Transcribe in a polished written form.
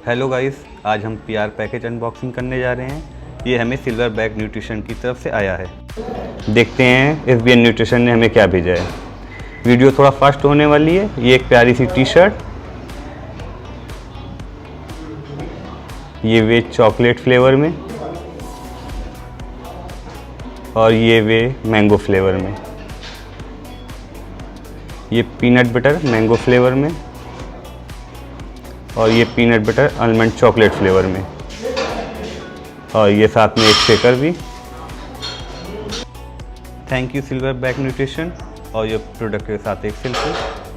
Hello guys, आज हम PR package unboxing करने जा रहे हैं। ये हमें सिल्वर बैग न्यूट्रिशन की तरफ से आया है। देखते हैं एसबीएन न्यूट्रिशन ने हमें क्या भेजा है। वीडियो थोड़ा फास्ट होने वाली है। ये एक प्यारी सी टी शर्ट, ये वे चॉकलेट फ्लेवर में और ये वे मैंगो फ्लेवर में, ये पीनट बटर मैंगो फ्लेवर में और ये peanut butter almond chocolate flavour में, और ये साथ में एक शेकर भी। Thank you silver bag nutrition और ये प्रोडक्ट के साथ एक सेल्फी।